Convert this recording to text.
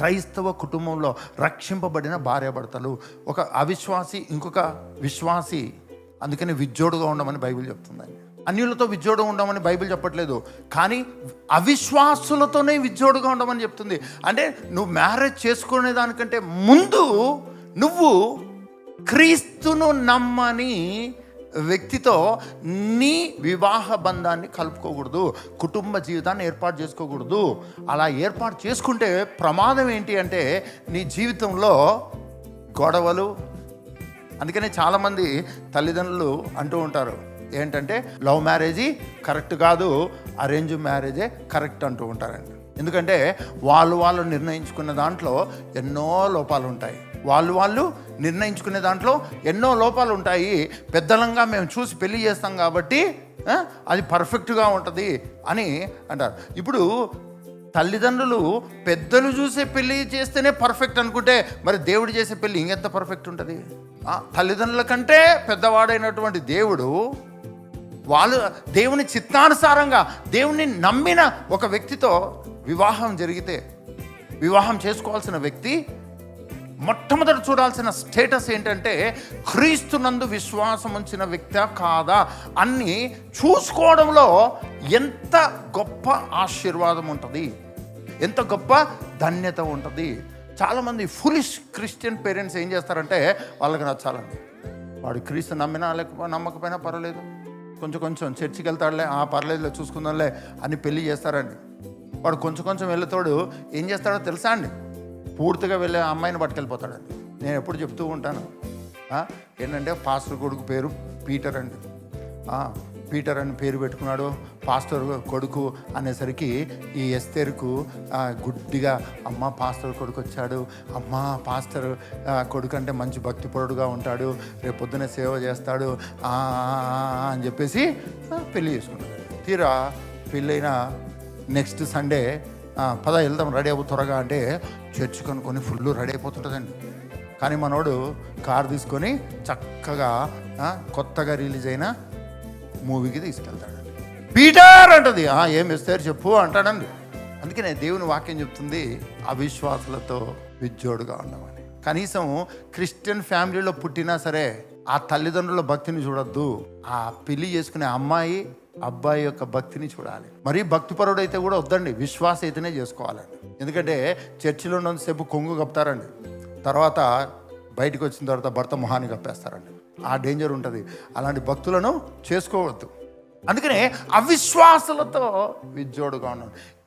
క్రైస్తవ కుటుంబంలో రక్షింపబడిన భార్యాభర్తలు, ఒక అవిశ్వాసి ఇంకొక విశ్వాసి, అందుకని విజ్జోడుగా ఉండమని బైబిల్ చెప్తుందండి. అన్యులతో విజ్జోడుగా ఉండమని బైబిల్ చెప్పట్లేదు, కానీ అవిశ్వాసులతోనే విజ్జోడుగా ఉండమని చెప్తుంది. అంటే నువ్వు మ్యారేజ్ చేసుకునే దానికంటే ముందు నువ్వు క్రీస్తును నమ్మని వ్యక్తితో నీ వివాహ బంధాన్ని కలుపుకోకూడదు, కుటుంబ జీవితాన్ని ఏర్పాటు చేసుకోకూడదు. అలా ఏర్పాటు చేసుకుంటే ప్రమాదం ఏంటి అంటే నీ జీవితంలో గొడవలు. అందుకనే చాలామంది తల్లిదండ్రులు అంటూ ఉంటారు ఏంటంటే లవ్ మ్యారేజీ కరెక్ట్ కాదు, అరేంజ్ మ్యారేజే కరెక్ట్ అంటూ ఉంటారండి. ఎందుకంటే వాళ్ళు నిర్ణయించుకున్న దాంట్లో ఎన్నో లోపాలు ఉంటాయి. వాళ్ళు నిర్ణయించుకునే దాంట్లో ఎన్నో లోపాలు ఉంటాయి. పెద్దలంగా మేము చూసి పెళ్లి చేస్తాం కాబట్టి అది పర్ఫెక్ట్గా ఉంటుంది అని అంటారు. ఇప్పుడు తల్లిదండ్రులు పెద్దలు చూసే పెళ్లి చేస్తేనే పర్ఫెక్ట్ అనుకుంటే మరి దేవుడు చేసే పెళ్లి ఇంకెంత పర్ఫెక్ట్ ఉంటుంది? తల్లిదండ్రుల కంటే పెద్దవాడైనటువంటి దేవుడు, వాళ్ళు దేవుని చిత్తానుసారంగా దేవుని నమ్మిన ఒక వ్యక్తితో వివాహం జరిగితే, వివాహం చేసుకోవాల్సిన వ్యక్తి మొట్టమొదట చూడాల్సిన స్టేటస్ ఏంటంటే క్రీస్తునందు విశ్వాసం ఉంచిన వ్యక్తి కాదా అన్ని చూసుకోవడంలో ఎంత గొప్ప ఆశీర్వాదం ఉంటుంది, ఎంత గొప్ప ధన్యత ఉంటుంది. చాలామంది ఫులిష్ క్రిస్టియన్ పేరెంట్స్ ఏం చేస్తారంటే వాళ్ళకి నచ్చాలండి. వాడు క్రీస్తు నమ్మినా నమ్మకపోయినా పర్వాలేదు, కొంచెం చర్చికి వెళ్తాడులే, పర్లేదులే చూసుకుందాంలే అని పెళ్లి చేస్తారండి. వాడు కొంచెం వెళ్తాడు, ఏం చేస్తాడో తెలుసా అండి? పూర్తిగా వెళ్ళే అమ్మాయిని పట్టుకెళ్ళిపోతాడండి. నేను ఎప్పుడు చెప్తూ ఉంటాను ఏంటంటే పాస్టర్ కొడుకు పేరు పీటర్ అండి. పీటర్ అని పేరు పెట్టుకున్నాడు, పాస్టర్ కొడుకు అనేసరికి ఈ ఎస్తేరుకు గుడ్డిగా అమ్మ పాస్టర్ కొడుకు వచ్చాడు, అమ్మ పాస్టర్ కొడుకు అంటే మంచి భక్తిపరుడుగా ఉంటాడు, రేపు పొద్దున్నే సేవ చేస్తాడు అని చెప్పేసి పెళ్ళి చేసుకున్నాడు. తీరా పెళ్ళైన నెక్స్ట్ సండే పద వెళ్దాం రెడీ అవ్వు త్వరగా అంటే చర్చి కొనుక్కొని ఫుల్ రెడీ అయిపోతుంటుందండి. కానీ మనోడు కారు తీసుకొని చక్కగా కొత్తగా రిలీజ్ అయిన మూవీకి తీసుకెళ్తాడండి. పీటర్ అంటది, ఏం ఇస్తారు చెప్పు అంటాడండి. అందుకనే దేవుని వాక్యం చెప్తుంది అవిశ్వాసులతో విజ్జోడుగా ఉండమని. కనీసం క్రిస్టియన్ ఫ్యామిలీలో పుట్టినా సరే ఆ తల్లిదండ్రుల భక్తిని చూడొద్దు, ఆ పెళ్లి చేసుకునే అమ్మాయి అబ్బాయి యొక్క భక్తిని చూడాలి. మరీ భక్తిపరుడు అయితే కూడా వద్దండి, విశ్వాస అయితేనే చేసుకోవాలండి. ఎందుకంటే చర్చిలో ఉన్నంతసేపు కొంగు కప్పుతారండి, తర్వాత బయటకు వచ్చిన తర్వాత భర్త మొహాన్ని కప్పేస్తారండి. ఆ డేంజర్ ఉంటుంది. అలాంటి భక్తులను చేసుకోవద్దు. అందుకనే అవిశ్వాసులతో విజ్జోడుగా ఉన్నాను.